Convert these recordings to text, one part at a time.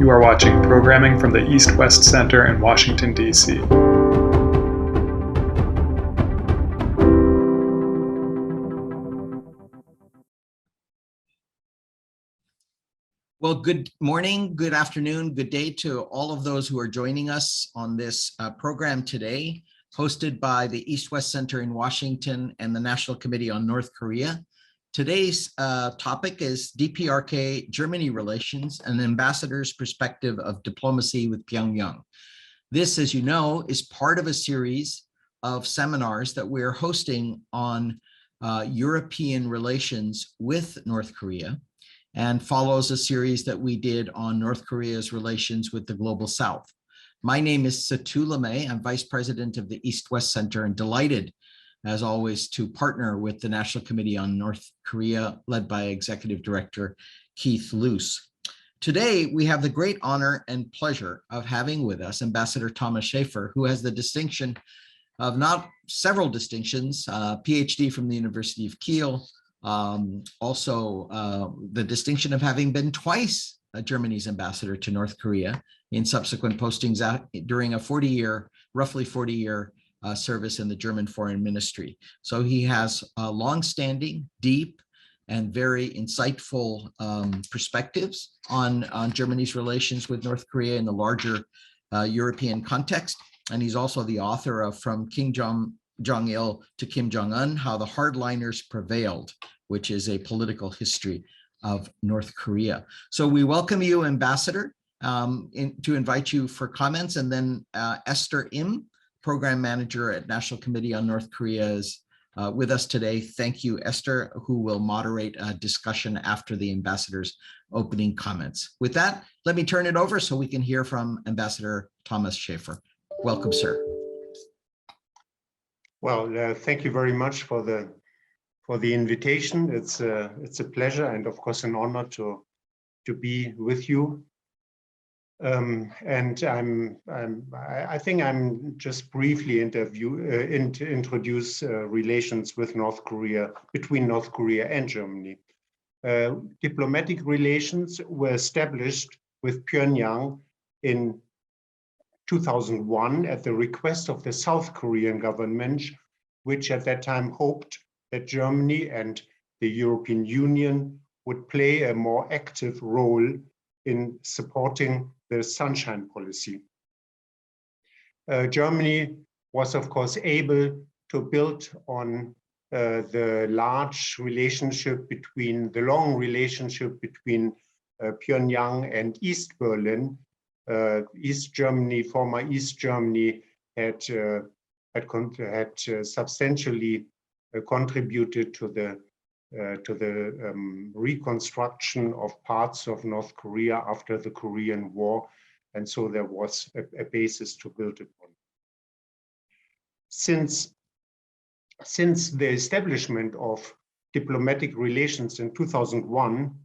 You are watching programming from the East-West Center in Washington, D.C. Well, good morning, good afternoon, good day to all of those who are joining us on this program today, hosted by the East-West Center in Washington and the National Committee on North Korea. Today's topic is DPRK-Germany relations, an ambassador's perspective of diplomacy with Pyongyang. This, as you know, is part of a series of seminars that we're hosting on European relations with North Korea, and follows a series that we did on North Korea's relations with the Global South. My name is Satu Lemay. I'm Vice President of the East-West Center and delighted, as always, to partner with the National Committee on North Korea, led by Executive Director Keith Luce. Today, we have the great honor and pleasure of having with us Ambassador Thomas Schaefer, who has the distinction of several distinctions, PhD from the University of Kiel, also the distinction of having been twice Germany's ambassador to North Korea in subsequent postings during a roughly 40-year service in the German Foreign Ministry. So he has long-standing, deep, and very insightful perspectives on Germany's relations with North Korea in the larger European context. And he's also the author of From Kim Jong-il to Kim Jong-un, How the Hardliners Prevailed, which is a political history of North Korea. So we welcome you, Ambassador, to invite you for comments. And then Esther Im, Program Manager at National Committee on North Korea, is with us today. Thank you, Esther, who will moderate a discussion after the ambassador's opening comments. With that, let me turn it over so we can hear from Ambassador Thomas Schaefer. Welcome, sir. Well, thank you very much for the invitation. It's a pleasure and of course an honor to be with you. And I think I'm just briefly introduce relations with North Korea, between North Korea and Germany. Diplomatic relations were established with Pyongyang in 2001 at the request of the South Korean government, which at that time hoped that Germany and the European Union would play a more active role in supporting the Sunshine Policy. Germany was, of course, able to build on the long relationship between Pyongyang and East Berlin. East Germany, former East Germany, had substantially contributed to the reconstruction of parts of North Korea after the Korean War, and so there was a basis to build upon. Since the establishment of diplomatic relations in 2001,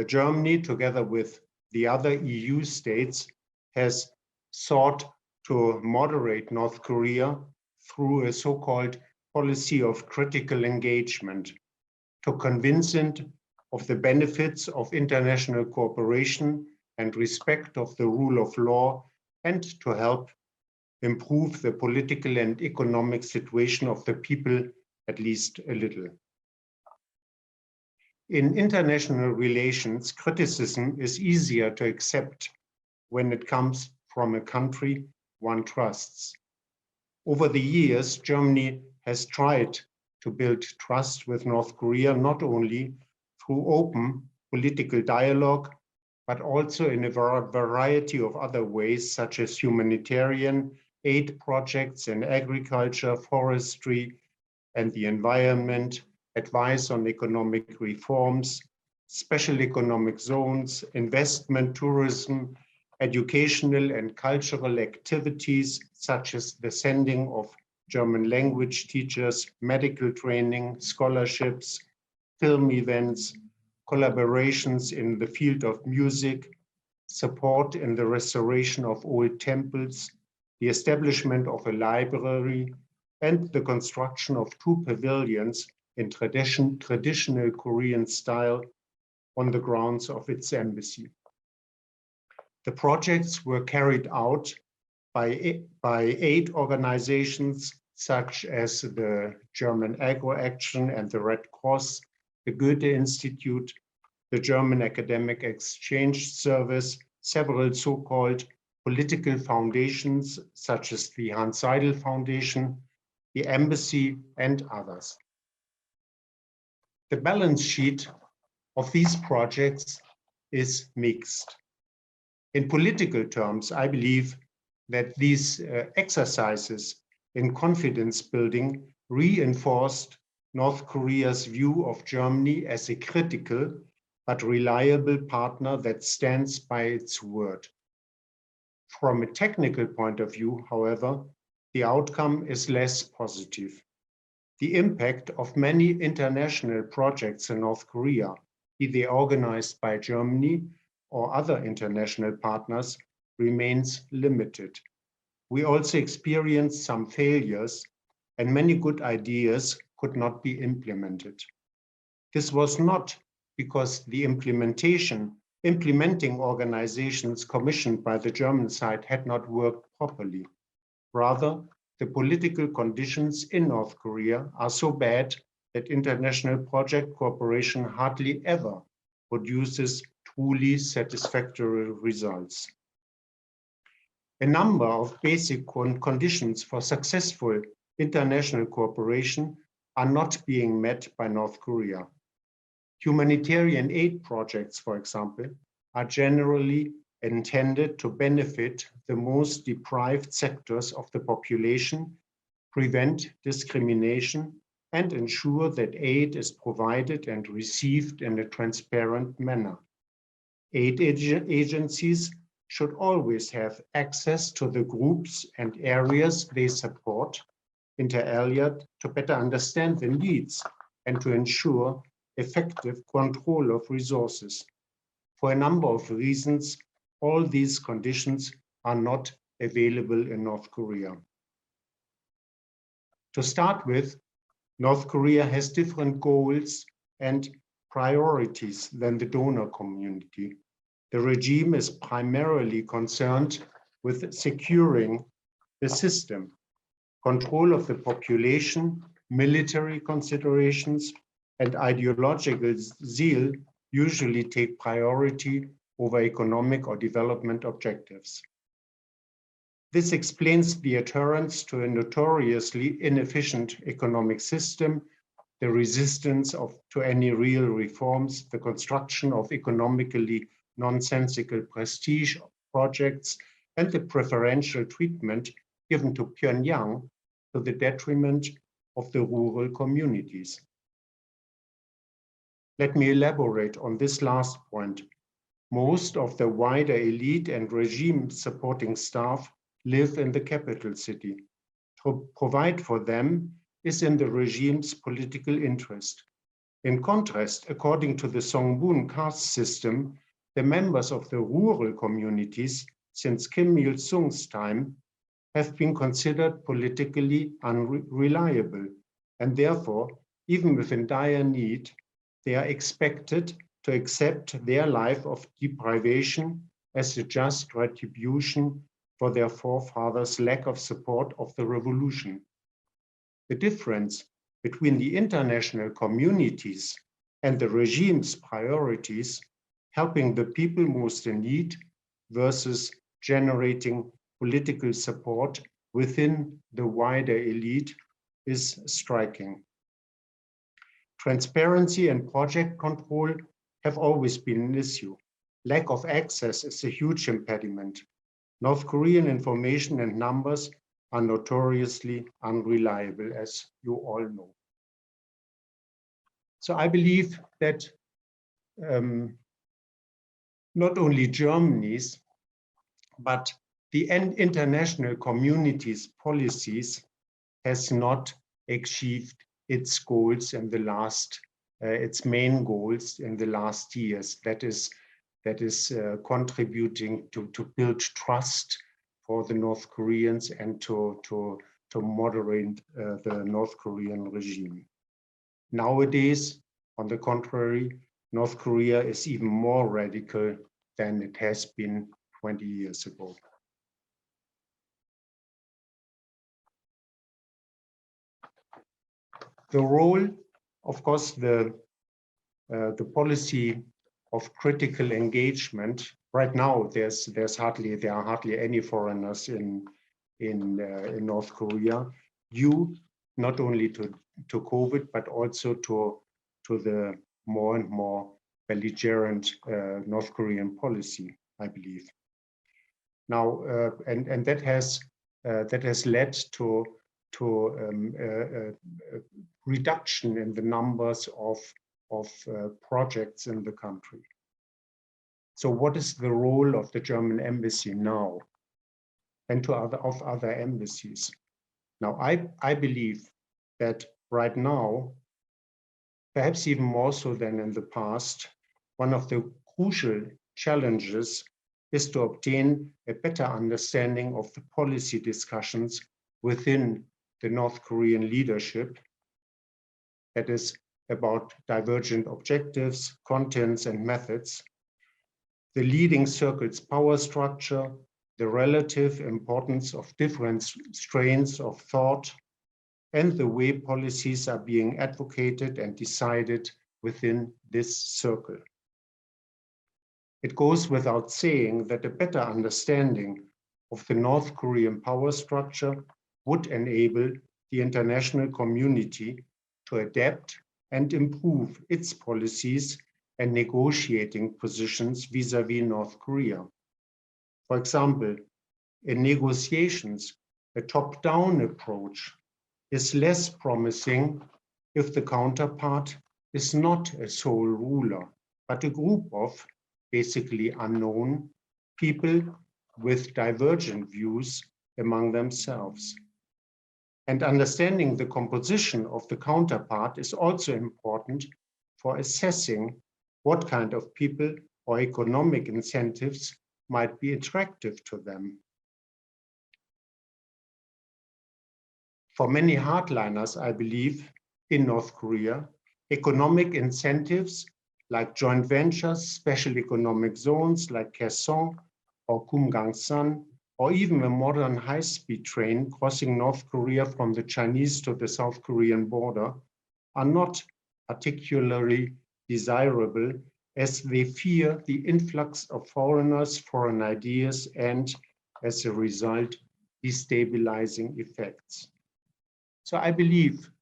Germany, together with the other EU states, has sought to moderate North Korea through a so-called policy of critical engagement, to convince it of the benefits of international cooperation and respect of the rule of law, and to help improve the political and economic situation of the people at least a little. In international relations, criticism is easier to accept when it comes from a country one trusts. Over the years, Germany has tried to build trust with North Korea, not only through open political dialogue, but also in a variety of other ways, such as humanitarian aid projects in agriculture, forestry, and the environment, advice on economic reforms, special economic zones, investment, tourism, educational and cultural activities, such as the sending of German language teachers, medical training, scholarships, film events, collaborations in the field of music, support in the restoration of old temples, the establishment of a library, and the construction of 2 pavilions in traditional Korean style on the grounds of its embassy. The projects were carried out by 8 organizations such as the German Agro Action and the Red Cross, the Goethe Institute, the German Academic Exchange Service, several so-called political foundations such as the Hans Seidel Foundation, the Embassy, and others. The balance sheet of these projects is mixed. In political terms, I believe that these exercises in confidence building reinforced North Korea's view of Germany as a critical but reliable partner that stands by its word. From a technical point of view, however, the outcome is less positive. The impact of many international projects in North Korea, be they organized by Germany or other international partners, remains limited. We also experienced some failures, and many good ideas could not be implemented. This was not because the implementing organizations commissioned by the German side had not worked properly. Rather, the political conditions in North Korea are so bad that international project cooperation hardly ever produces truly satisfactory results. A number of basic conditions for successful international cooperation are not being met by North Korea. Humanitarian aid projects, for example, are generally intended to benefit the most deprived sectors of the population, prevent discrimination, and ensure that aid is provided and received in a transparent manner. Aid agencies should always have access to the groups and areas they support, inter alia, to better understand the needs and to ensure effective control of resources. For a number of reasons, all these conditions are not available in North Korea. To start with, North Korea has different goals and priorities than the donor community. The regime is primarily concerned with securing the system. Control of the population, military considerations, and ideological zeal usually take priority over economic or development objectives. This explains the adherence to a notoriously inefficient economic system, the resistance to any real reforms, the construction of economically nonsensical prestige projects, and the preferential treatment given to Pyongyang to the detriment of the rural communities. Let me elaborate on this last point. Most of the wider elite and regime supporting staff live in the capital city. To provide for them is in the regime's political interest. In contrast, according to the Songbun caste system, the members of the rural communities since Kim Il-sung's time have been considered politically unreliable, and therefore, even within dire need, they are expected to accept their life of deprivation as a just retribution for their forefathers' lack of support of the revolution. The difference between the international communities and the regime's priorities, helping the people most in need versus generating political support within the wider elite, is striking. Transparency and project control have always been an issue. Lack of access is a huge impediment. North Korean information and numbers are notoriously unreliable, as you all know. So I believe that not only Germany's, but the international community's policies has not achieved its goals in the last, its main goals in the last years. That is contributing to build trust for the North Koreans and to moderate the North Korean regime. Nowadays, on the contrary, North Korea is even more radical than it has been 20 years ago. The role, of course, the policy of critical engagement. Right now, there are hardly any foreigners in North Korea, due not only to COVID, but also to the more and more belligerent North Korean policy, I believe. Now, and that has led to reduction in the numbers of projects in the country. So what is the role of the German embassy now, and of other embassies? Now, I believe that right now, perhaps even more so than in the past, one of the crucial challenges is to obtain a better understanding of the policy discussions within the North Korean leadership, that is about divergent objectives, contents, and methods, the leading circle's power structure, the relative importance of different strains of thought, and the way policies are being advocated and decided within this circle. It goes without saying that a better understanding of the North Korean power structure would enable the international community to adapt and improve its policies and negotiating positions vis-à-vis North Korea. For example, in negotiations, a top-down approach is less promising if the counterpart is not a sole ruler, but a group of basically unknown people with divergent views among themselves. And understanding the composition of the counterpart is also important for assessing what kind of people or economic incentives might be attractive to them. For many hardliners, I believe, in North Korea, economic incentives like joint ventures, special economic zones like Kaesong or Kumgangsan, or even a modern high-speed train crossing North Korea from the Chinese to the South Korean border, are not particularly desirable, as they fear the influx of foreigners, foreign ideas, and as a result, destabilizing effects. So I believe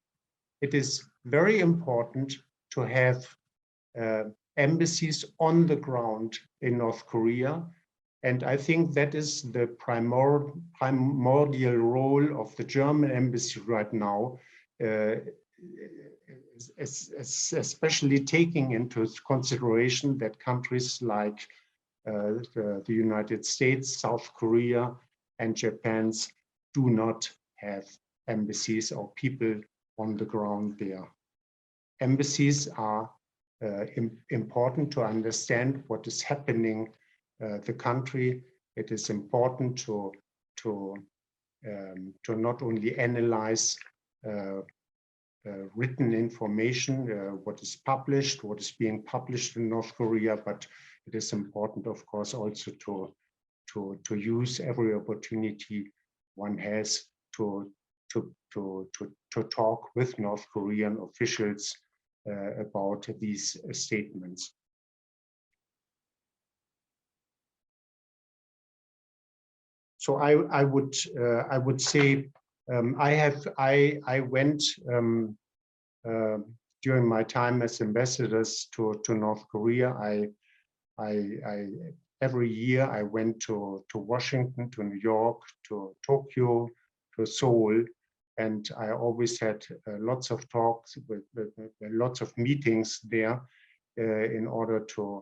it is very important to have embassies on the ground in North Korea. And I think that is the primordial role of the German embassy right now, especially taking into consideration that countries like the United States, South Korea, and Japan do not have embassies or people on the ground there. Embassies are important to understand what is happening the country. It is important to not only analyze written information, what is published, what is being published in North Korea, but it is important, of course, also to use every opportunity one has to talk with North Korean officials about these statements. So I would say I went during my time as ambassadors to North Korea. Every year I went to Washington, to New York, to Tokyo, to Seoul, and I always had lots of talks with lots of meetings there in order to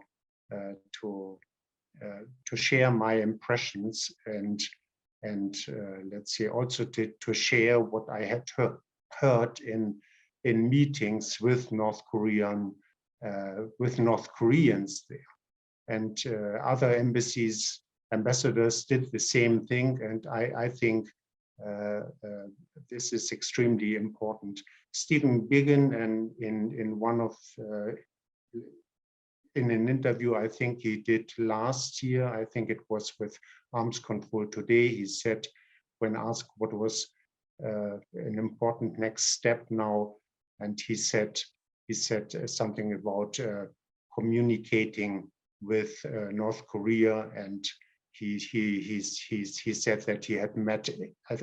share my impressions and let's say also to share what I had heard in meetings with North Koreans there. And other ambassadors did the same thing, and I think this is extremely important. Stephen Biggan, and in one of in an interview I think he did last year, I think it was with Arms Control Today, he said, when asked what was an important next step now, and he said something about communicating with North Korea, and he said that he had met,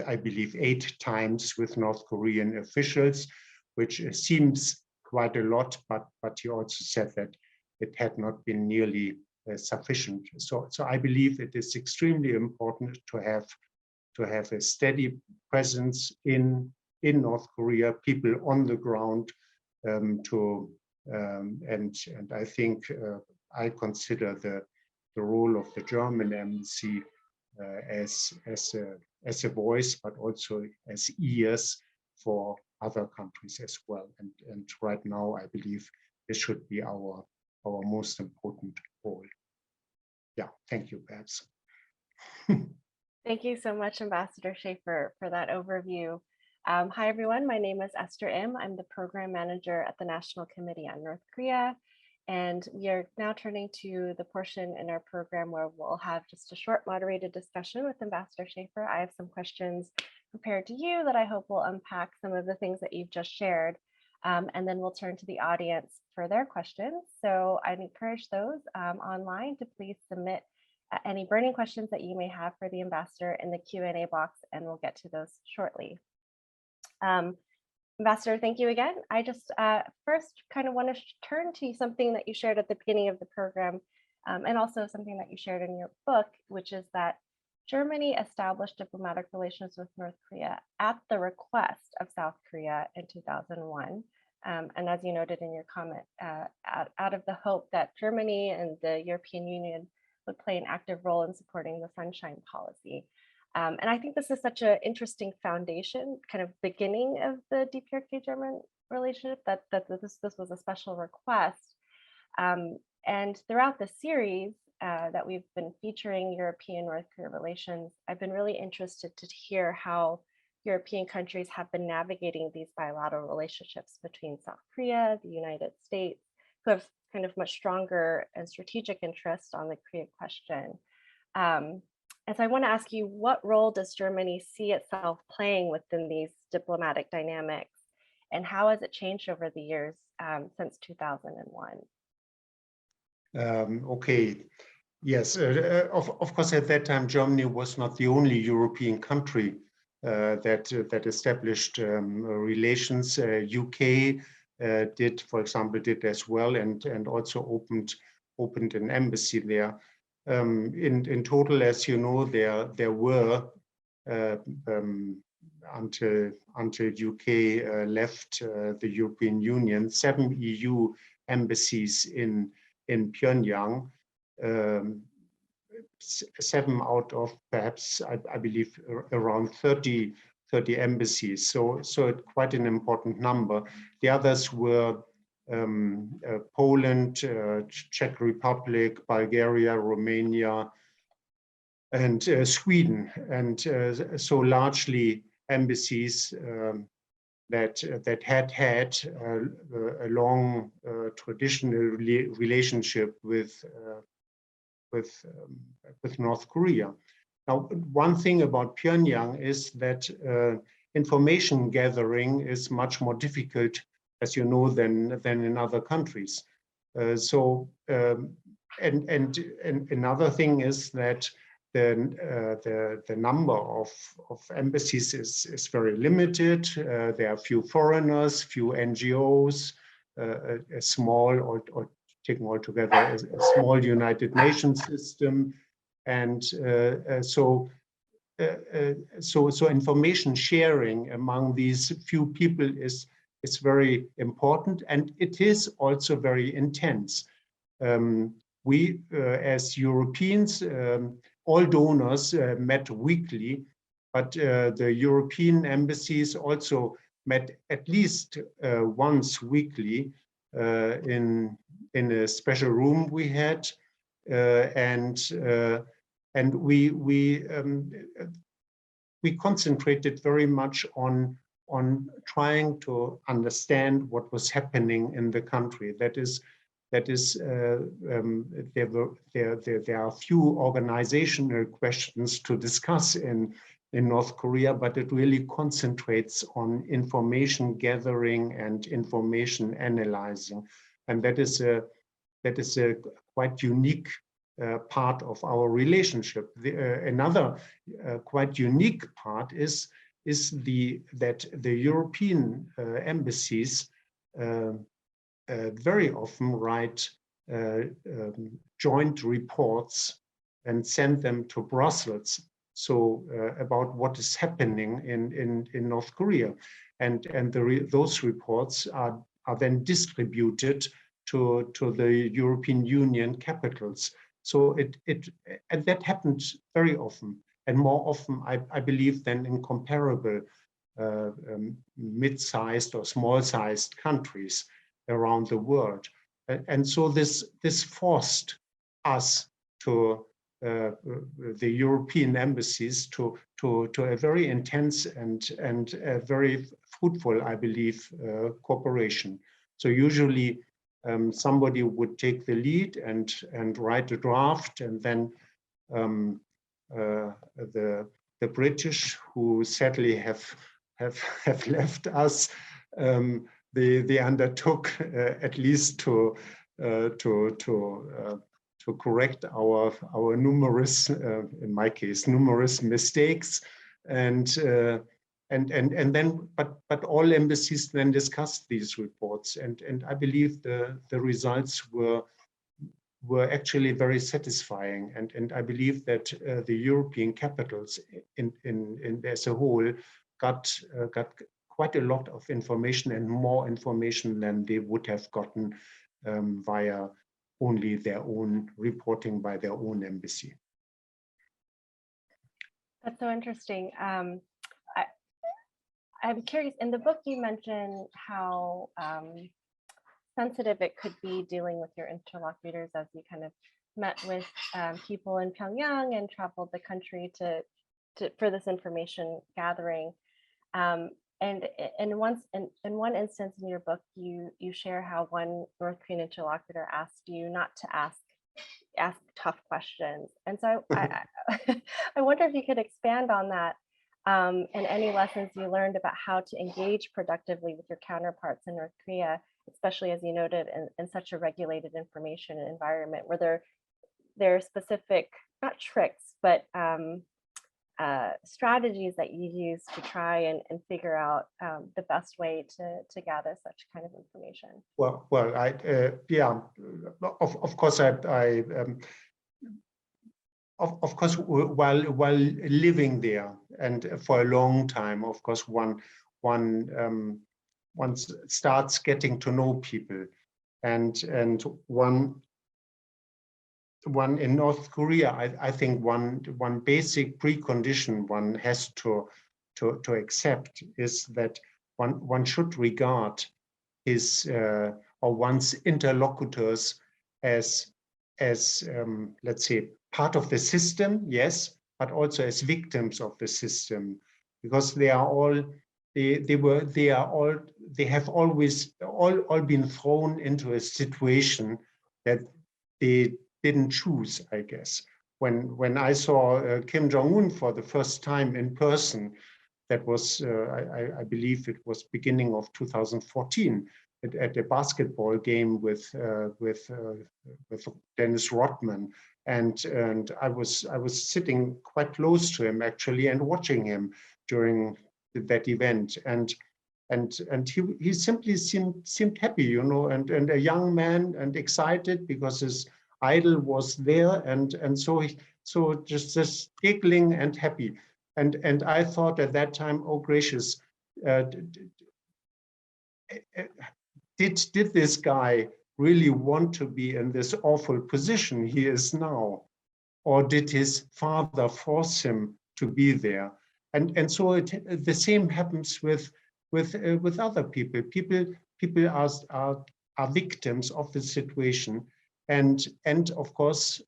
I believe, 8 times with North Korean officials, which seems quite a lot, but he also said that it had not been nearly sufficient. So I believe it is extremely important to have a steady presence in North Korea, people on the ground, and I think I consider the role of the German embassy as a voice, but also as ears for other countries as well. And right now, I believe this should be our most important role. Yeah, thank you, perhaps. Thank you so much, Ambassador Schaefer, for that overview. Hi, everyone. My name is Esther Im. I'm the program manager at the National Committee on North Korea. And we are now turning to the portion in our program where we'll have just a short moderated discussion with Ambassador Schaefer. I have some questions prepared to you that I hope will unpack some of the things that you've just shared. And then we'll turn to the audience for their questions. So I'd encourage those online to please submit any burning questions that you may have for the ambassador in the Q&A box, and we'll get to those shortly. Ambassador, thank you again. I just first kind of want to turn to something that you shared at the beginning of the program, and also something that you shared in your book, which is that Germany established diplomatic relations with North Korea at the request of South Korea in 2001. And as you noted in your comment, out of the hope that Germany and the European Union would play an active role in supporting the Sunshine Policy. And I think this is such an interesting foundation, kind of beginning of the DPRK-German relationship, that this was a special request. And throughout the series that we've been featuring European-North Korea relations, I've been really interested to hear how European countries have been navigating these bilateral relationships between South Korea, the United States, who have kind of much stronger and strategic interest on the Korea question. And so I want to ask you, what role does Germany see itself playing within these diplomatic dynamics, and how has it changed over the years since 2001? Okay, yes, of course, at that time, Germany was not the only European country that established relations. UK did, for example, did as well, and also opened an embassy there. In total, as you know, there were until UK left the European Union, 7 EU embassies in Pyongyang. 7 out of perhaps, I believe, around 30 embassies. So quite an important number. The others were Poland, Czech Republic, Bulgaria, Romania, and Sweden. And so largely embassies that had a long traditional relationship with North Korea. Now, one thing about Pyongyang is that information gathering is much more difficult, as you know, than in other countries. And another thing is that the number of embassies is very limited. There are few foreigners, few NGOs, a small, or taken all together, a small United Nations system, and so information sharing among these few people is very important, and it is also very intense. We, as Europeans, all donors met weekly, but the European embassies also met at least once weekly in a special room we had, and we concentrated very much on trying to understand what was happening in the country. That is, that is, there are few organizational questions to discuss in North Korea, but it really concentrates on information gathering and information analyzing, and that is a quite unique part of our relationship. Another quite unique part is that the European embassies very often write joint reports and send them to Brussels. So about what is happening in North Korea, and those reports are then distributed to the European Union capitals. So and that happens very often, and more often, I believe, than in comparable mid-sized or small-sized countries around the world. And so this forced us to the European embassies to a very intense and very fruitful, I believe, cooperation. So usually somebody would take the lead and write a draft, and then the British, who sadly have left us, they undertook at least to correct our numerous, in my case, numerous mistakes, and then but all embassies then discussed these reports, and I believe the results were actually very satisfying, and I believe that the European capitals in as a whole got quite a lot of information, and more information than they would have gotten via only their own reporting by their own embassy. That's so interesting. I'm curious, in the book you mentioned how sensitive it could be dealing with your interlocutors as you kind of met with people in Pyongyang and traveled the country for this information gathering. And in one instance in your book, you share how one North Korean interlocutor asked you not to ask tough questions. And so I wonder if you could expand on that, and any lessons you learned about how to engage productively with your counterparts in North Korea, especially as you noted in such a regulated information environment where there are specific, not tricks, but strategies that you use to try and figure out the best way to gather such kind of information. Well, yeah, of course, of course, while living there and for a long time, of course, one starts getting to know people, and one in North Korea, I think one basic precondition one has to accept is that one should regard his or one's interlocutors as let's say part of the system, yes, but also as victims of the system, because they have always all been thrown into a situation that they didn't choose, I guess. When I saw Kim Jong-un for the first time in person, that was, I believe it was beginning of 2014, at a basketball game with Dennis Rodman, and I was sitting quite close to him actually and watching him during that event, and he simply seemed happy, you know, and a young man and excited because his idol was there, and so just giggling and happy, and I thought at that time, oh gracious, did this guy really want to be in this awful position he is now, or did his father force him to be there? And so the same happens with other people. People are victims of the situation, and of course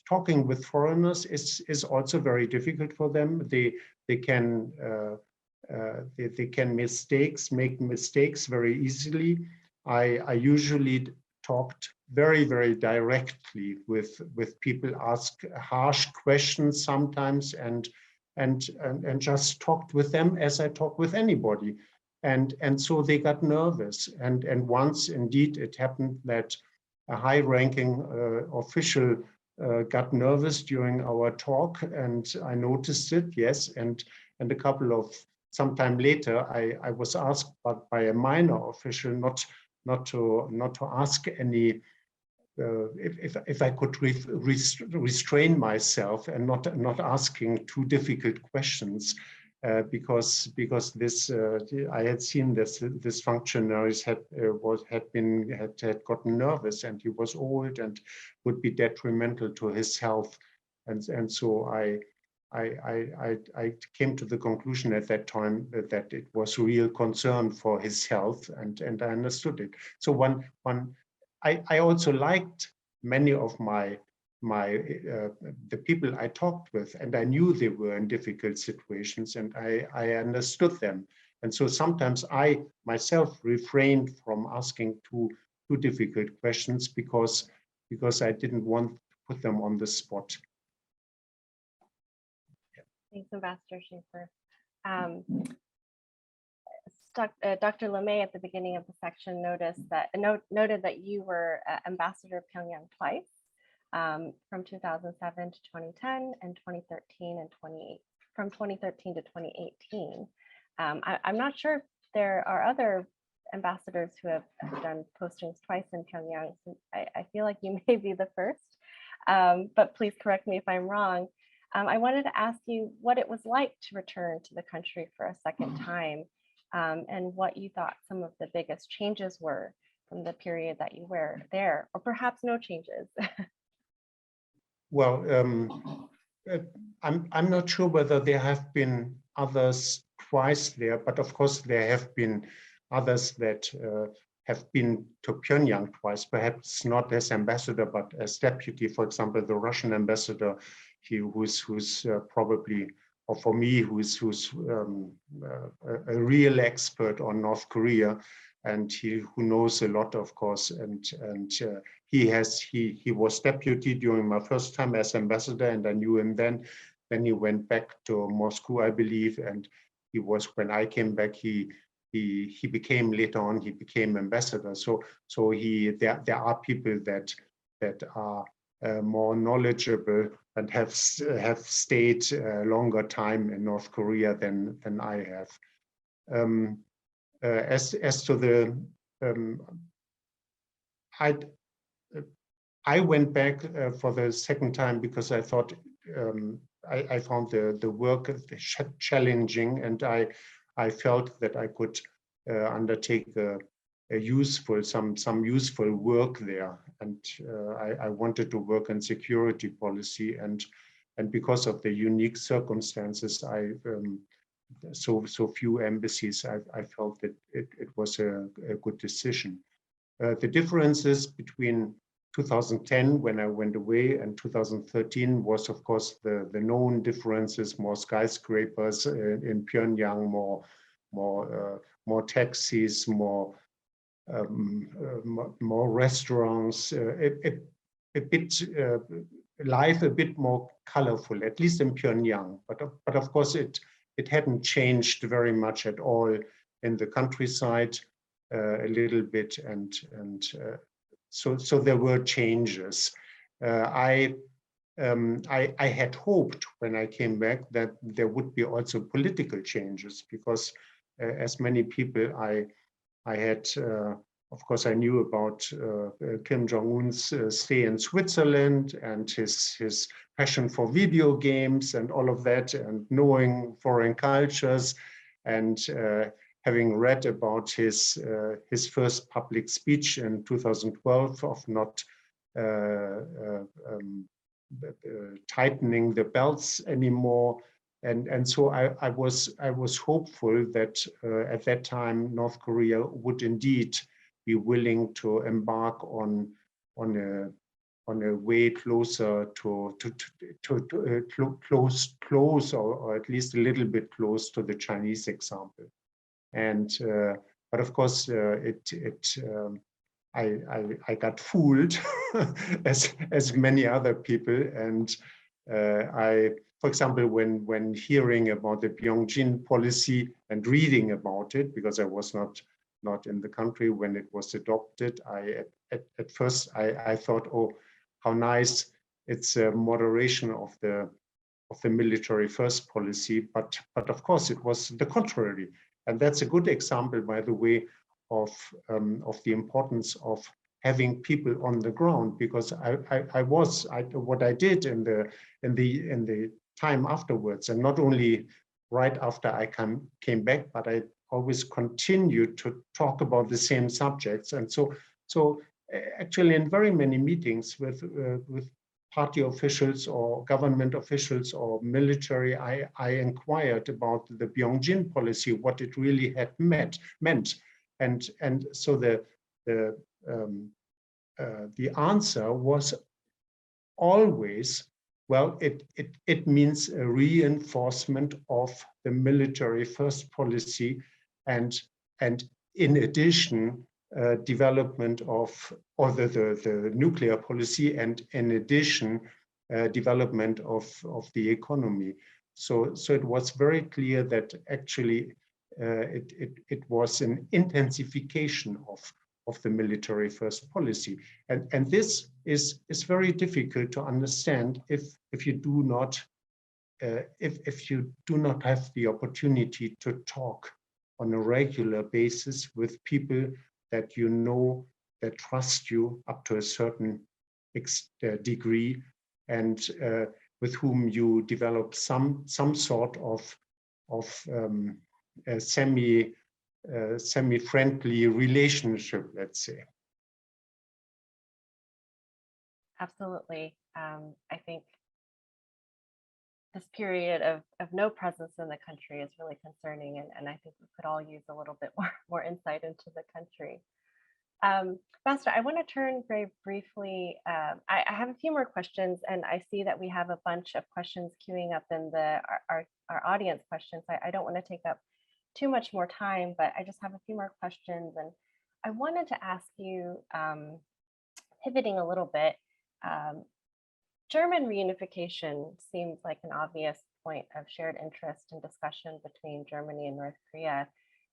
talking with foreigners is also very difficult for them. They can make mistakes very easily. I usually talked very, very directly with people, asked harsh questions sometimes, and just talked with them as I talk with anybody. And so they got nervous. And once indeed it happened that a high-ranking official got nervous during our talk, and I noticed it, yes, and a couple of sometime later, I was asked by a minor official not to ask any, if I could restrain myself and not asking too difficult questions, because this I had seen this functionaries had gotten nervous, and he was old and would be detrimental to his health, and so I came to the conclusion at that time that it was real concern for his health, and I understood it. So I also liked many of the people I talked with, and I knew they were in difficult situations, and I understood them. And so sometimes I myself refrained from asking too difficult questions because I didn't want to put them on the spot. Thanks, Ambassador Schaefer. Dr. Lemay at the beginning of the section noted that you were ambassador of Pyongyang twice, from 2007 to 2010 and 2013 and from 2013 to 2018. I'm not sure if there are other ambassadors who have done postings twice in Pyongyang. So I feel like you may be the first, but please correct me if I'm wrong. I wanted to ask you what it was like to return to the country for a second time, and what you thought some of the biggest changes were from the period that you were there, or perhaps no changes. Well, I'm not sure whether there have been others twice there, but of course there have been others that have been to Pyongyang twice, perhaps not as ambassador, but as deputy. For example, the Russian ambassador, who's probably, or for me, who's a real expert on North Korea, and who knows a lot, of course, and he was deputy during my first time as ambassador, and I knew him then. Then he went back to Moscow, I believe, and he was, when I came back, he became, later on, he became ambassador. So there are people that are more knowledgeable and have stayed a longer time in North Korea than I have. As to the, I went back for the second time because I thought I found the work challenging, and I felt that I could undertake some useful work there, and I wanted to work in security policy, and because of the unique circumstances, so few embassies, I felt that it was a good decision. The differences between 2010, when I went away, and 2013 was, of course, the known differences: more skyscrapers in Pyongyang, more taxis, more restaurants, life a bit more colorful, at least in Pyongyang. But of course, it hadn't changed very much at all in the countryside, a little bit, and so there were changes. I had hoped when I came back that there would be also political changes, because as many people I had, of course, I knew about Kim Jong-un's stay in Switzerland and his passion for video games and all of that, and knowing foreign cultures, and having read about his first public speech in 2012 of not tightening the belts anymore. And so I was hopeful that at that time North Korea would indeed be willing to embark on a way closer to close or at least a little bit close to the Chinese example. And but of course I got fooled as many other people. And for example, when hearing about the Pyongyang policy and reading about it, because I was not in the country when it was adopted, at first I thought, oh, how nice, it's a moderation of the military first policy, but of course it was the contrary. And that's a good example, by the way, of the importance of having people on the ground, because what I did in the time afterwards, and not only right after I came back, but I always continued to talk about the same subjects. And so actually in very many meetings with party officials or government officials or military, I inquired about the Pyongyang policy, what it really had meant. And so the answer was always, well, it means a reinforcement of the military first policy, and in addition, development of, or the nuclear policy, and in addition, development of the economy. So it was very clear that actually it was an intensification of the military first policy. And this is very difficult to understand if you do not have the opportunity to talk on a regular basis with people that you know, that trust you up to a certain degree, and with whom you develop some sort of a semi-friendly relationship, let's say. Absolutely. I think this period of no presence in the country is really concerning, and I think we could all use a little bit more insight into the country. Ambassador, I want to turn very briefly. I have a few more questions, and I see that we have a bunch of questions queuing up in our audience questions. I don't want to take up too much more time, but I just have a few more questions, and I wanted to ask you, pivoting a little bit, German reunification seems like an obvious point of shared interest and discussion between Germany and North Korea.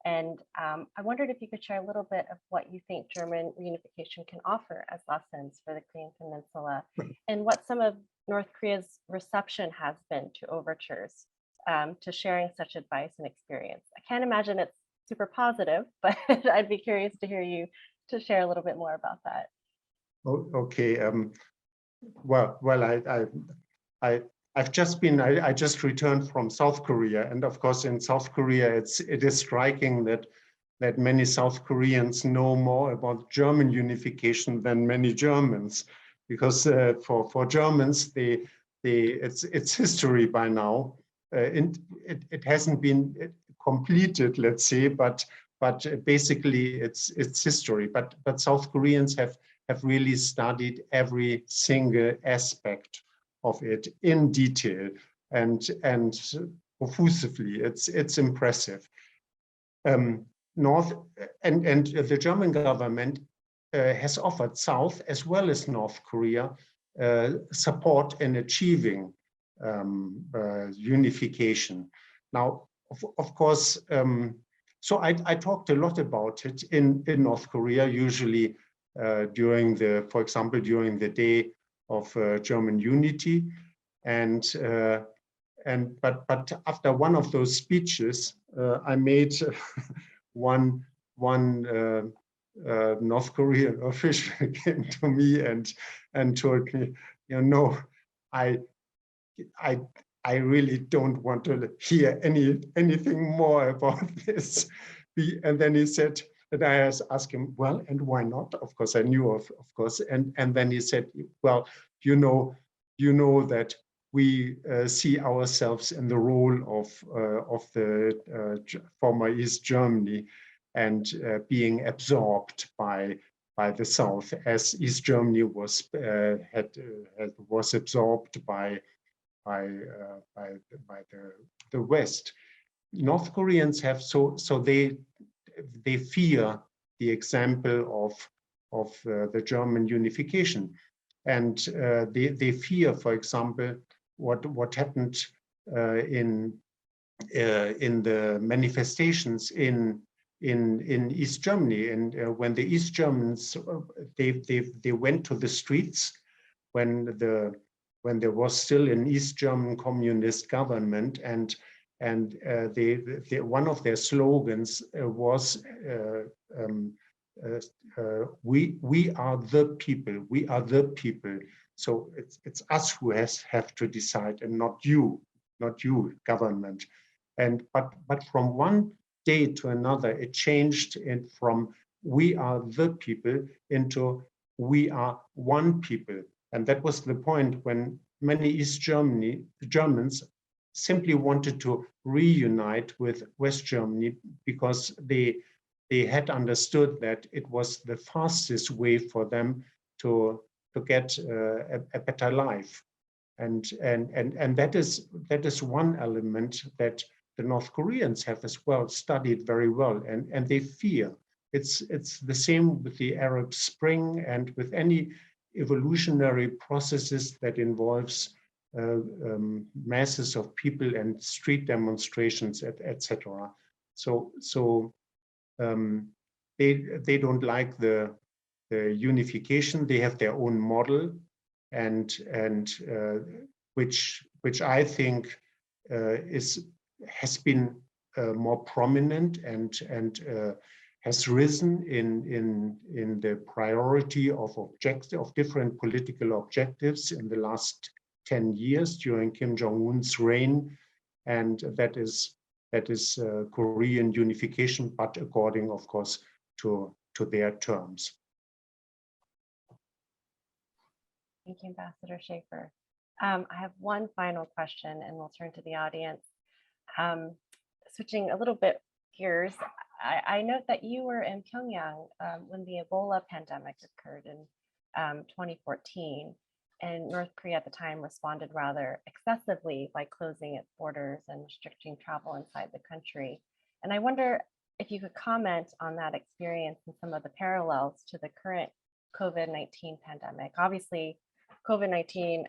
And I wondered if you could share a little bit of what you think German reunification can offer as lessons for the Korean Peninsula, and what some of North Korea's reception has been to overtures to sharing such advice and experience. I can't imagine it's super positive, but I'd be curious to hear you to share a little bit more about that. Okay. Well, I just returned from South Korea, and of course in South Korea it is striking that many South Koreans know more about German unification than many Germans, because for Germans it's history by now. It hasn't been completed, let's say, but basically it's history. But South Koreans have really studied every single aspect of it in detail and profusively. It's impressive. The German government has offered South as well as North Korea support in achieving unification. Now, of course, so I talked a lot about it in North Korea, usually for example, during the day of German unity, but after one of those speeches, I made one North Korean official came to me and told me, you know, I really don't want to hear anything more about this. And then he said, and I asked him, well, and why not? Of course, I knew of course. And then he said, well, you know that we see ourselves in the role of the former East Germany, and being absorbed by the South, as East Germany was absorbed by the West. North Koreans have so they fear the example the German unification. And they fear, for example, what happened in the manifestations in East Germany, and when the East Germans they went to the streets when there was still an East German communist government, and one of their slogans was we are the people, we are the people. So it's us who have to decide, and not you government. And but from one day to another, it changed from we are the people into we are one people. And that was the point when many East Germans simply wanted to reunite with West Germany, because they had understood that it was the fastest way for them to get a better life. And that is one element that the North Koreans have as well studied very well, and they fear. It's the same with the Arab Spring and with any evolutionary processes that involves masses of people and street demonstrations, etc. So they don't like the unification. They have their own model, and which I think has been more prominent and has risen in the priority of different political objectives in the last 10 years during Kim Jong-un's reign, and that is Korean unification, but according, of course, to their terms. Thank you, Ambassador Schaefer. I have one final question, and we'll turn to the audience. Switching a little bit gears, I note that you were in Pyongyang when the Ebola pandemic occurred in 2014, and North Korea at the time responded rather excessively by closing its borders and restricting travel inside the country. And I wonder if you could comment on that experience and some of the parallels to the current COVID-19 pandemic. Obviously, COVID-19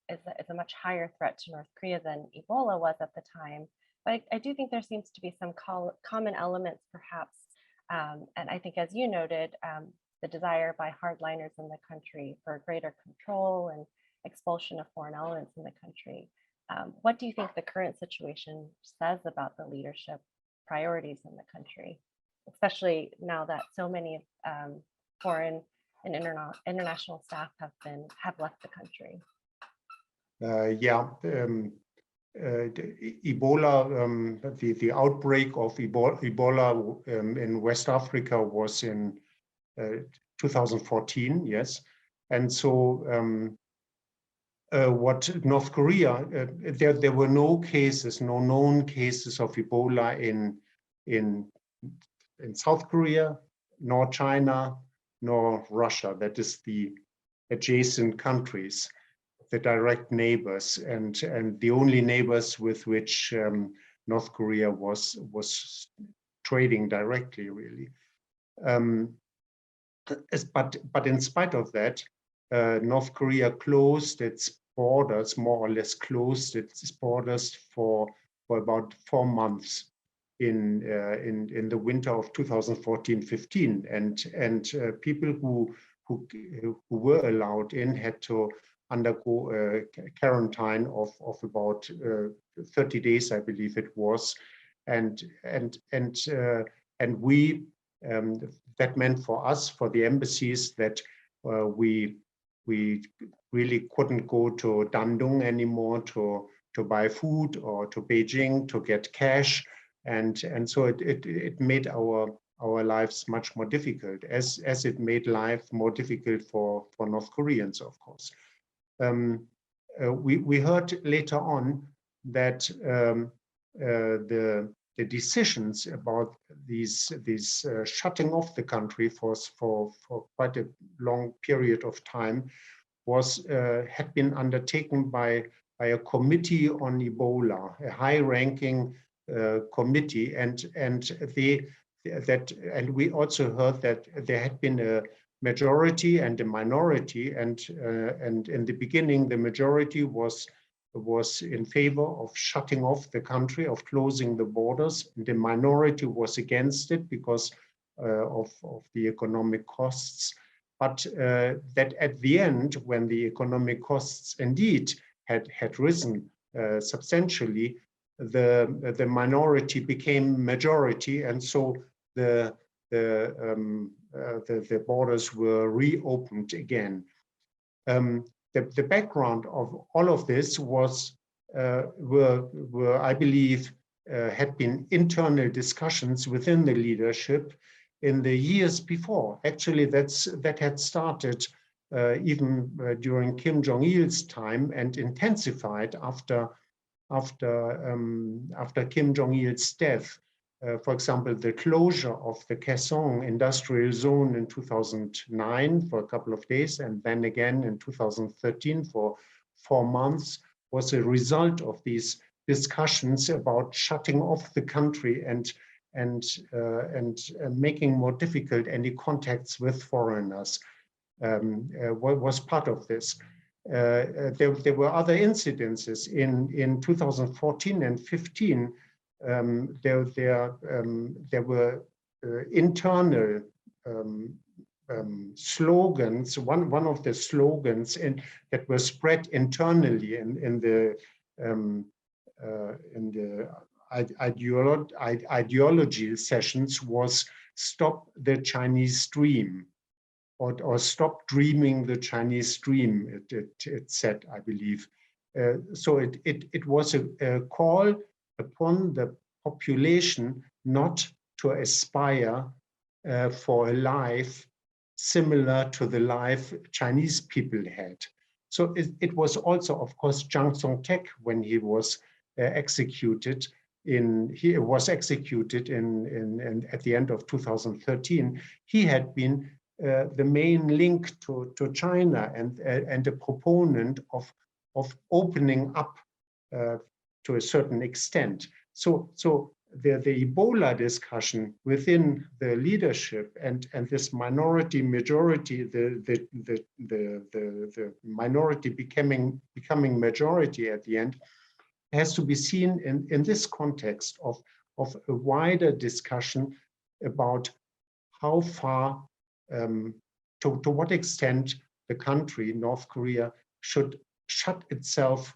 is a much higher threat to North Korea than Ebola was at the time. But I do think there seems to be some common elements, perhaps. And I think, as you noted, the desire by hardliners in the country for greater control and expulsion of foreign elements in the country. What do you think the current situation says about the leadership priorities in the country, especially now that so many foreign and international staff have left the country? Ebola, the outbreak of Ebola in West Africa was in 2014, yes. And so what North Korea, there were no known cases of Ebola in South Korea, nor China, nor Russia. That is the adjacent countries, the direct neighbors, and the only neighbors with which North Korea was trading directly, really. But in spite of that, North Korea closed its borders, more or less closed its borders for about 4 months in the winter of 2014-15, and people who were allowed in had to undergo a quarantine of about 30 days, I believe it was, and we that meant for us, for the embassies, that we really couldn't go to Dandong anymore to buy food, or to Beijing to get cash, and so it made our lives much more difficult, as it made life more difficult for North Koreans, of course. We heard later on that the decisions about these shutting off the country for quite a long period of time had been undertaken by a committee on Ebola, a high-ranking committee, and we also heard that there had been a majority and a minority, and in the beginning the majority was in favor of shutting off the country, of closing the borders. The minority was against it because of the economic costs. But that at the end, when the economic costs indeed had risen substantially, the minority became majority, and so the borders were reopened again. The background of all of this was were I believe had been internal discussions within the leadership in the years before. Actually, that had started even during Kim Jong-il's time and intensified after Kim Jong-il's death. For example, the closure of the Kaesong industrial zone in 2009 for a couple of days, and then again in 2013 for 4 months, was a result of these discussions about shutting off the country and making more difficult any contacts with foreigners. Was part of this. There were other incidences in 2014 and 15. There were internal slogans. One of the slogans that were spread internally in the ideology sessions was "Stop the Chinese Dream," or "Stop dreaming the Chinese dream." It said, I believe. So it was a call upon the population not to aspire for a life similar to the life Chinese people had. So it was also, of course, Chiang Song-tek when he was executed at the end of 2013. He had been the main link to China and a proponent of opening up to a certain extent. So the Ebola discussion within the leadership and this minority majority, the minority becoming majority at the end, has to be seen in this context of a wider discussion about how far, to what extent the country, North Korea, should shut itself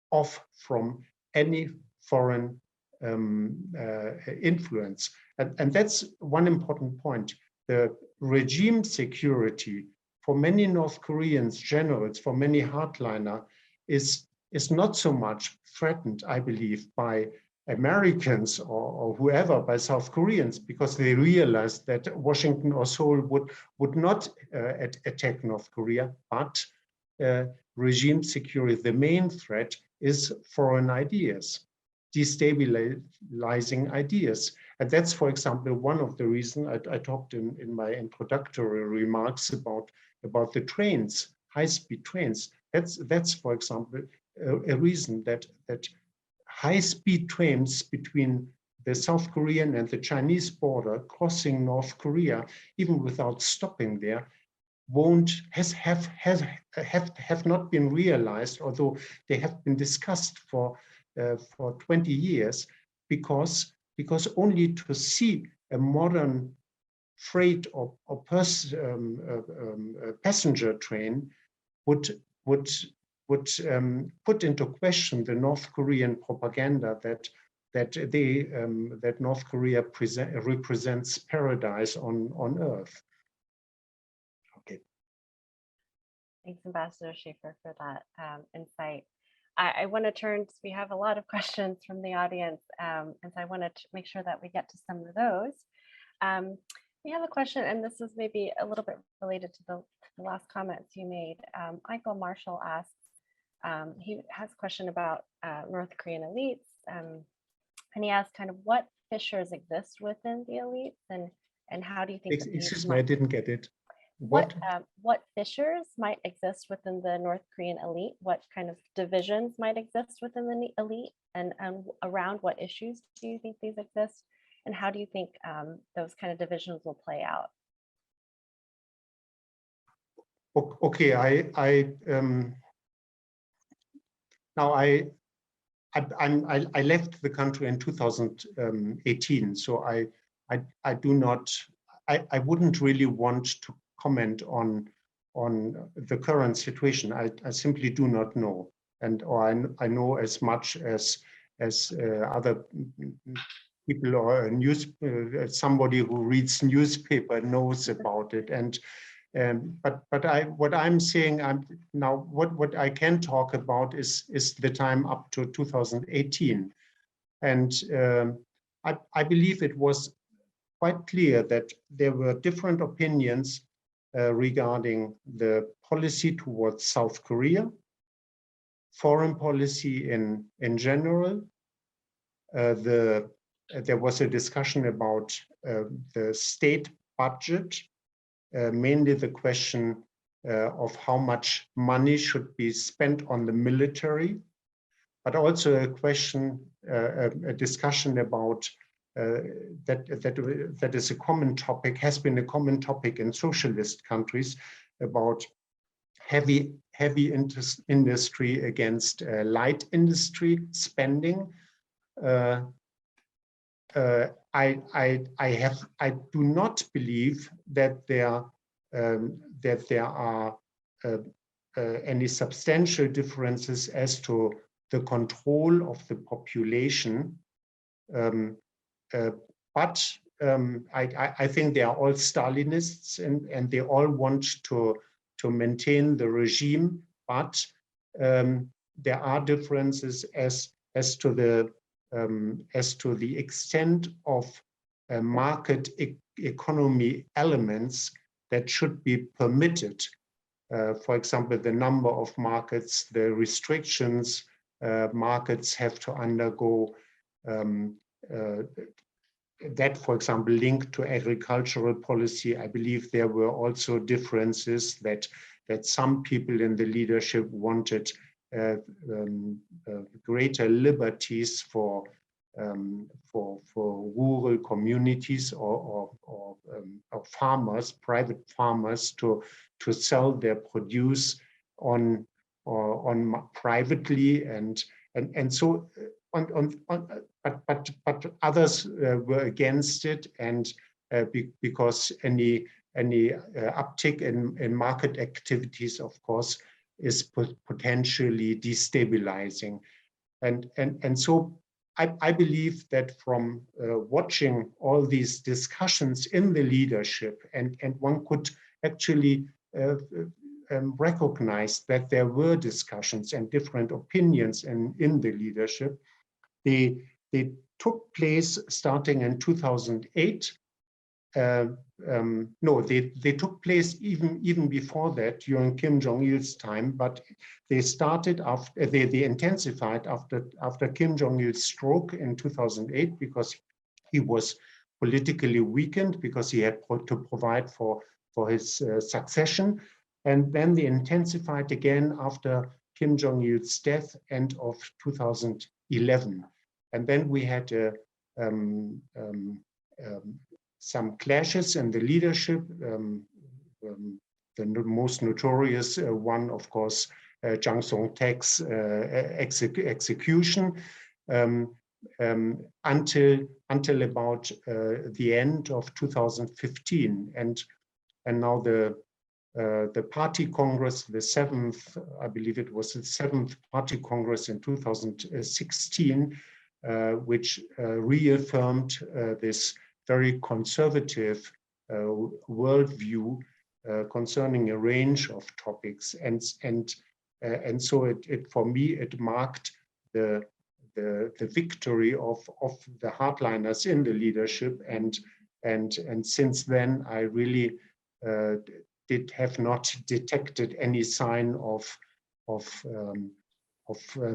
off from any foreign influence. And that's one important point. The regime security for many North Koreans generals, for many hardliner, is not so much threatened, I believe, by Americans or whoever, by South Koreans, because they realized that Washington or Seoul would not attack North Korea, but regime security, the main threat is foreign ideas, destabilizing ideas. And that's, for example, one of the reasons I talked in my introductory remarks about the trains, high-speed trains. That's, for example, a reason that high-speed trains between the South Korean and the Chinese border crossing North Korea, even without stopping there, have not been realized, although they have been discussed for 20 years, because only to see a modern freight or passenger train would put into question the North Korean propaganda that North Korea represents paradise on earth. Okay. Thanks, Ambassador Schaefer, for that insight. I want to turn, we have a lot of questions from the audience, and so I want to make sure that we get to some of those. We have a question, and this is maybe a little bit related to the last comments you made. Michael Marshall asks, he has a question about North Korean elites, and he asks kind of what fissures exist within the elites, and how do you think? Excuse me, I didn't get it. What fissures might exist within the North Korean elite? What kind of divisions might exist within the elite, and around what issues do you think these exist? And how do you think those kind of divisions will play out? Okay, now I left the country in 2018, so I do not, I wouldn't really want to comment on the current situation. I simply do not know, or I know as much as other people, or somebody who reads newspaper knows about it. And what I'm saying, what I can talk about is the time up to 2018, and I believe it was quite clear that there were different opinions regarding the policy towards South Korea, foreign policy in general. There was a discussion about the state budget. Mainly the question of how much money should be spent on the military, but also a question, a discussion about that is a common topic, has been a common topic in socialist countries, about heavy industry against light industry spending. I do not believe that there are any substantial differences as to the control of the population, but I think they are all Stalinists, and they all want to maintain the regime, but there are differences as to the extent of market economy elements that should be permitted. For example, the number of markets, the restrictions markets have to undergo, that, for example, linked to agricultural policy. I believe there were also differences that some people in the leadership wanted greater liberties for rural communities or farmers, private farmers, to sell their produce on privately, and so but others were against it, and because any uptick in market activities, of course, is potentially destabilizing, and so I believe that from watching all these discussions in the leadership, and one could actually recognize that there were discussions and different opinions in the leadership. They took place starting in 2008. No, they took place even before that, during Kim Jong-il's time, but they started after, they intensified after Kim Jong-il's stroke in 2008, because he was politically weakened, because he had to provide for his succession. And then they intensified again after Kim Jong-il's death, end of 2011. And then we had some clashes in the leadership. The most notorious one, of course, Jang Song-tak's execution, until about the end of 2015, and now the party congress, the seventh, I believe it was the seventh party congress in 2016, which reaffirmed this very conservative worldview concerning a range of topics, and so it for me it marked the victory of the hardliners in the leadership, and since then I really have not detected any sign of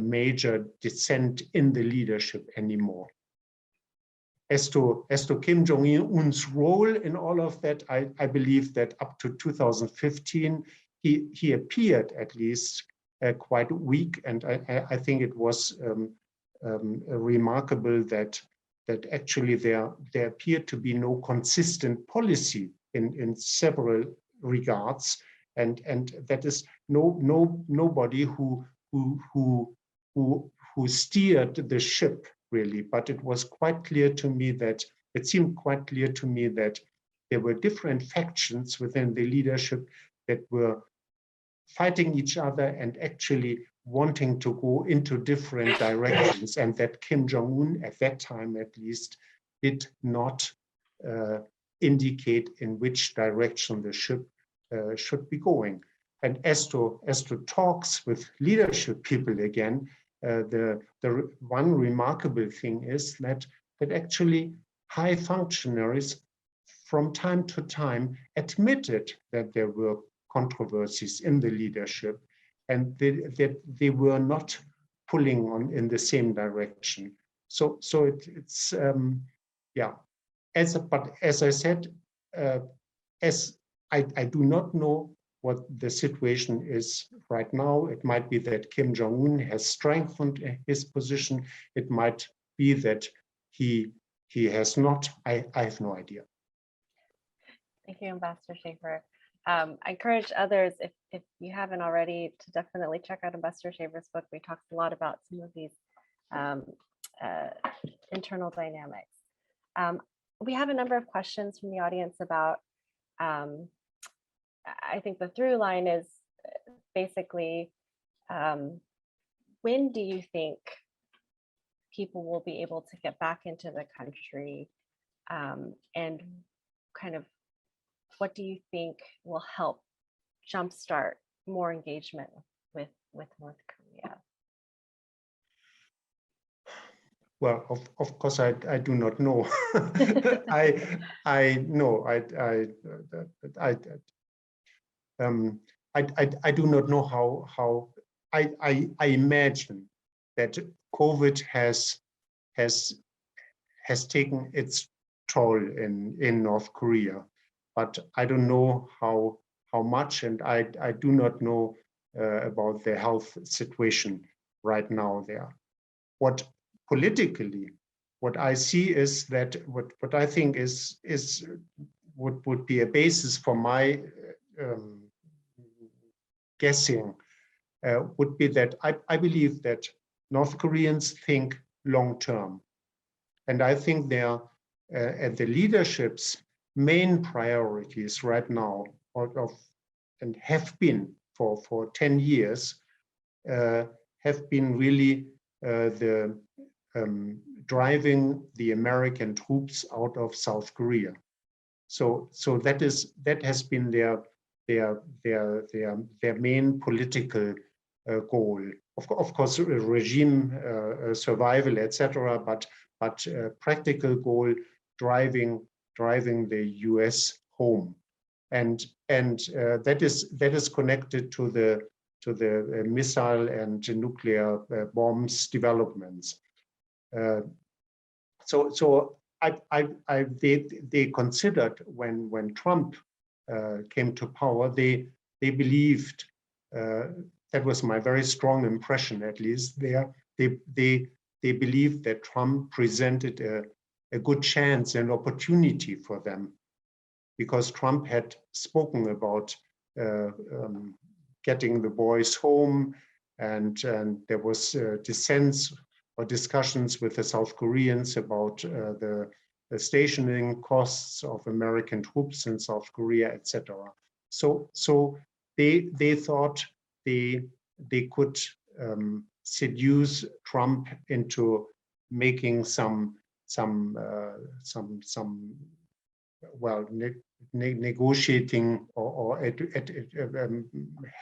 major dissent in the leadership anymore. As to Kim Jong-un's role in all of that, I believe that up to 2015, he appeared at least quite weak, and I think it was remarkable that actually there appeared to be no consistent policy in several regards, and that is nobody who steered the ship really. But it was quite clear to me that it seemed quite clear to me that there were different factions within the leadership that were fighting each other and actually wanting to go into different directions, and that Kim Jong-un, at that time at least, did not indicate in which direction the ship should be going. And as to talks with leadership people again, the one remarkable thing is that actually high functionaries from time to time admitted that there were controversies in the leadership, and that they were not pulling on in the same direction. So it's yeah. But as I said, as I do not know what the situation is right now. It might be that Kim Jong-un has strengthened his position. It might be that he has not. I have no idea. Thank you, Ambassador Schaefer. I encourage others, if you haven't already, to definitely check out Ambassador Schaefer's book. We talked a lot about some of these internal dynamics. We have a number of questions from the audience about, I think the through line is basically, when do you think people will be able to get back into the country, and kind of what do you think will help jumpstart more engagement with North Korea? Well, of course, I do not know. I know I do not know how I imagine that COVID has taken its toll in North Korea, but I don't know how much, and I do not know about the health situation right now there. What politically, what I see is that what I think is would be a basis for my guessing would be that I believe that North Koreans think long term, and I think they are at the leadership's main priorities right now, and have been for 10 years, have been really the driving the American troops out of South Korea. So that has been their main political goal. Of course, regime survival, etc. But practical goal driving the U.S. home, and that is connected to the missile and nuclear bombs developments. So they considered when Trump came to power, they believed, that was my very strong impression, at least there, they believed that Trump presented a good chance and opportunity for them, because Trump had spoken about getting the boys home, and there was dissents or discussions with the South Koreans about the stationing costs of American troops in South Korea, etc. So they thought they could seduce Trump into making some negotiating or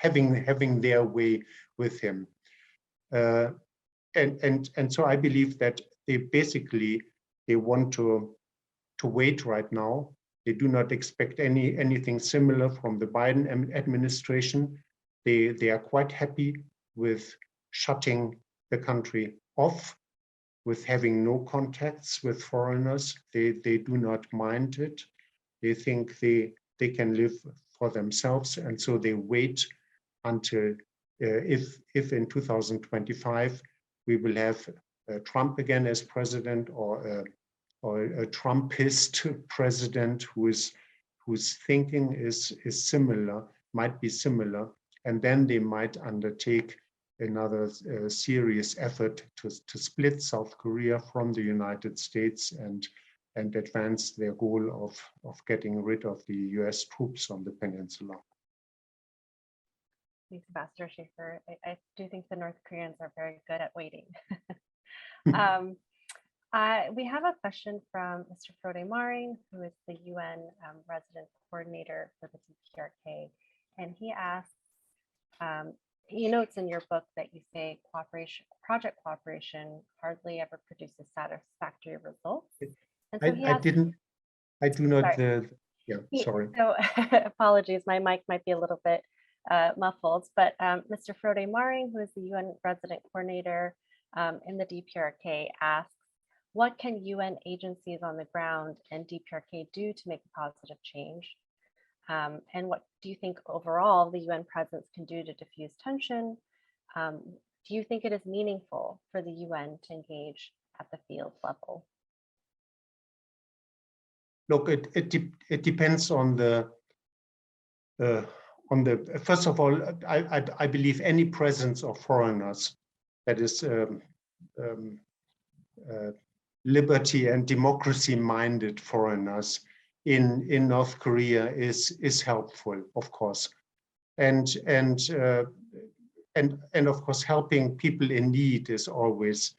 having their way with him, and so I believe that they basically want to wait right now. They do not expect anything similar from the Biden administration. They are quite happy with shutting the country off, with having no contacts with foreigners. They do not mind it. They think they can live for themselves, and so they wait until if in 2025 we will have Trump again as president, or a Trumpist president whose thinking is similar. might be similar, and then they might undertake another serious effort to split South Korea from the United States and advance their goal of getting rid of the US troops on the peninsula. Thanks, Ambassador Schaefer. I do think the North Koreans are very good at waiting. We have a question from Mr. Frode Maring, who is the UN resident coordinator for the DPRK. And he asks, he notes in your book that you say project cooperation hardly ever produces satisfactory results. And so I do not, sorry. So apologies, my mic might be a little bit muffled, but Mr. Frode Maring, who is the UN resident coordinator in the DPRK, asks, what can UN agencies on the ground and DPRK do to make a positive change? And what do you think overall the UN presence can do to diffuse tension? Do you think it is meaningful for the UN to engage at the field level? Look, it depends on the first of all, I believe any presence of foreigners, that is liberty and democracy minded foreigners in North Korea is helpful, of course, and of course helping people in need is always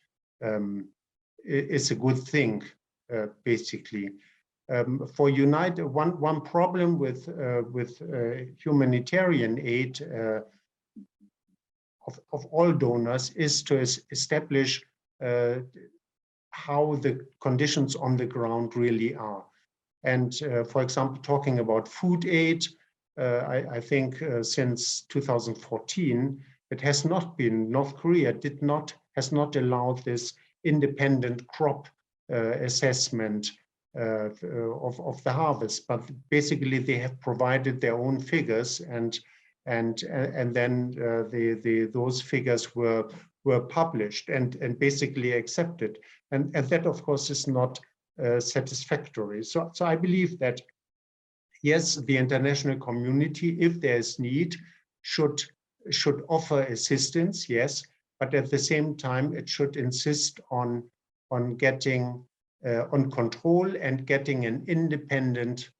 is a good thing, basically. For United, one problem with humanitarian aid of all donors is to establish how the conditions on the ground really are. And for example, talking about food aid, I think since 2014, it has not been, North Korea has not allowed this independent crop assessment of the harvest, but basically they have provided their own figures, and then those figures were published and basically accepted, and that of course is not satisfactory. So I believe that yes, the international community, if there is need, should offer assistance, yes, but at the same time it should insist on getting on control and getting an independent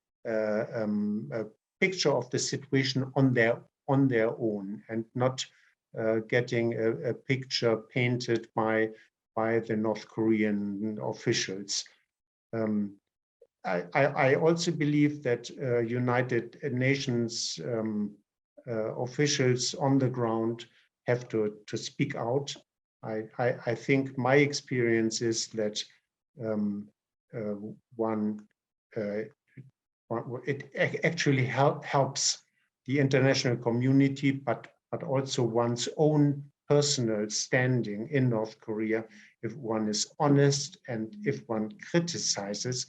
picture of the situation on their own, and not getting a picture painted by the North Korean officials. I also believe that United Nations officials on the ground have to speak out. I think my experience is that it actually helps the international community, but also one's own personal standing in North Korea if one is honest and if one criticizes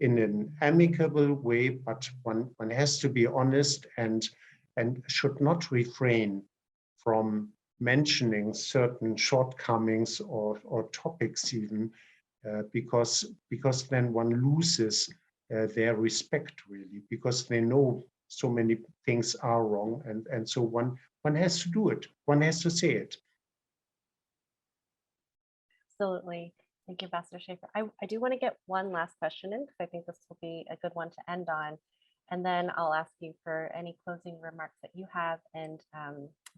in an amicable way, but one has to be honest and should not refrain from mentioning certain shortcomings or topics even, because then one loses their respect, really, because they know so many things are wrong, and so one has to do it, one has to say it. Absolutely. Thank you, Ambassador Schaefer. I do want to get one last question in, because I think this will be a good one to end on. And then I'll ask you for any closing remarks that you have, and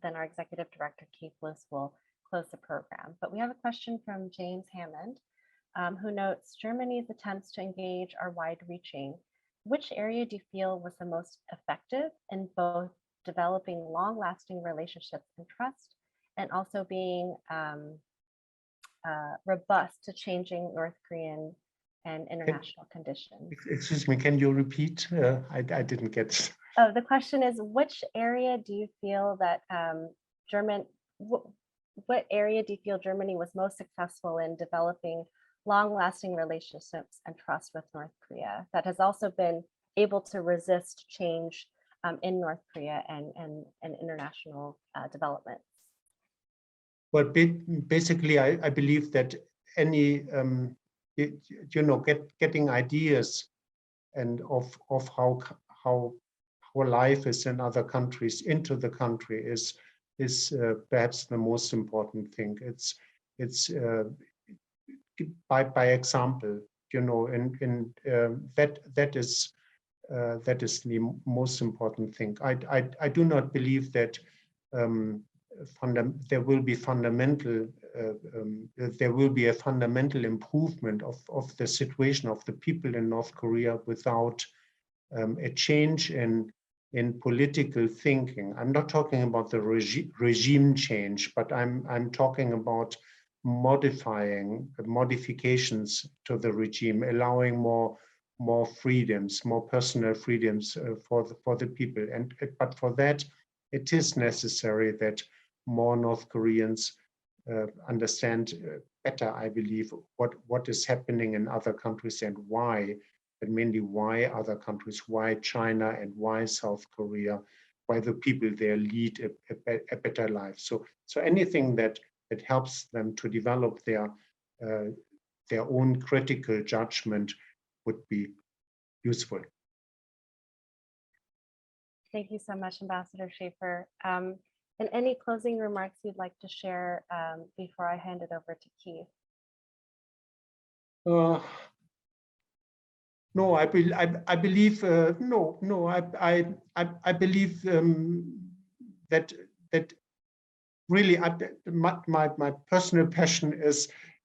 then our Executive Director, Kate Bliss, will close the program. But we have a question from James Hammond, who notes, Germany's attempts to engage are wide-reaching. Which area do you feel was the most effective in both developing long-lasting relationships and trust, and also being robust to changing North Korean and international conditions? Excuse me, can you repeat? I didn't get it. Oh, the question is, which area do you feel that what area do you feel Germany was most successful in developing long-lasting relationships and trust with North Korea, that has also been able to resist change in North Korea and international developments? Well, basically, I believe that any getting ideas and of how how life is in other countries into the country is perhaps the most important thing. It's by example, you know, and that is the most important thing. I do not believe that there will be a fundamental improvement of the situation of the people in North Korea without a change in political thinking. I'm not talking about the regime change, but I'm talking about modifications to the regime, allowing more freedoms, more personal freedoms for the people. But for that, it is necessary that more North Koreans understand better, I believe, what is happening in other countries and why, and mainly why other countries, why China and why South Korea, why the people there lead a better life. So anything that helps them to develop their own critical judgment would be useful. Thank you so much, Ambassador Schaefer. And any closing remarks you'd like to share before I hand it over to Keith? No, I believe that really my personal passion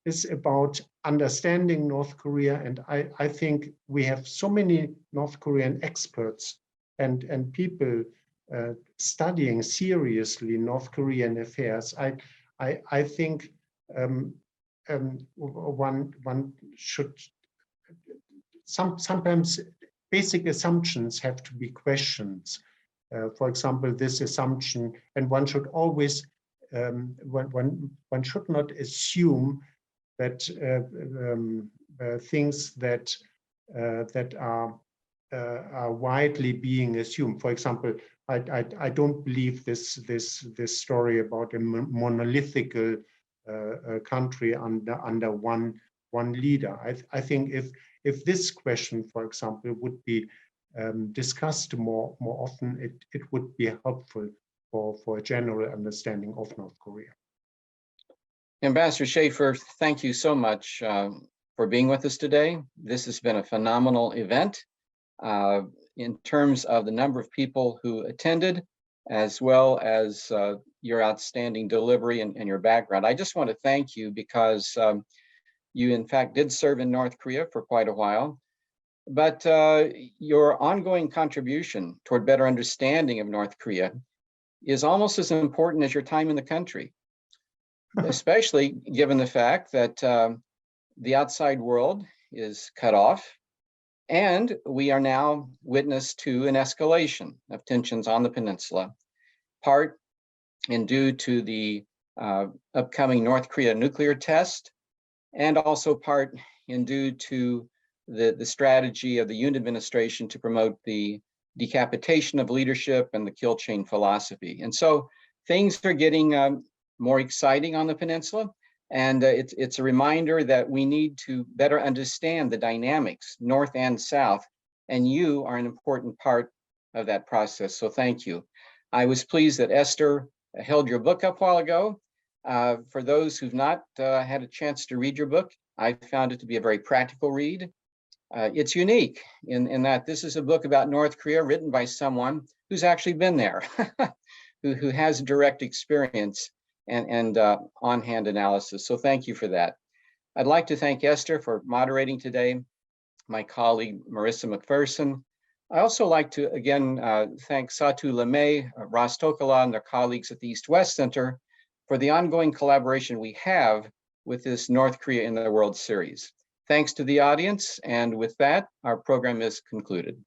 is about understanding North Korea, and I think we have so many North Korean experts and people studying seriously North Korean affairs. I think one should sometimes basic assumptions have to be questioned. For example, this assumption, and one should always one should not assume that things that are widely being assumed. For example, I don't believe this story about a monolithic country under one leader. I think if this question, for example, would be discussed more often, it would be helpful for a general understanding of North Korea. Ambassador Schaefer, thank you so much for being with us today. This has been a phenomenal event in terms of the number of people who attended, as well as your outstanding delivery and your background. I just want to thank you because you, in fact, did serve in North Korea for quite a while, but your ongoing contribution toward better understanding of North Korea is almost as important as your time in the country, especially given the fact that the outside world is cut off, and we are now witness to an escalation of tensions on the peninsula, part and due to the upcoming North Korea nuclear test, and also part in due to the strategy of the Yoon administration to promote the decapitation of leadership and the kill chain philosophy. And so things are getting more exciting on the peninsula. And it's a reminder that we need to better understand the dynamics, North and South, and you are an important part of that process. So thank you. I was pleased that Esther held your book up a while ago. For those who've not had a chance to read your book, I found it to be a very practical read. It's unique in that this is a book about North Korea written by someone who's actually been there, who has direct experience and on-hand analysis. So thank you for that. I'd like to thank Esther for moderating today, my colleague Marissa McPherson. I also like to again thank Satu Lemay, Ross Tokala, and their colleagues at the East-West Center for the ongoing collaboration we have with this North Korea in the World series. Thanks to the audience, and with that, our program is concluded.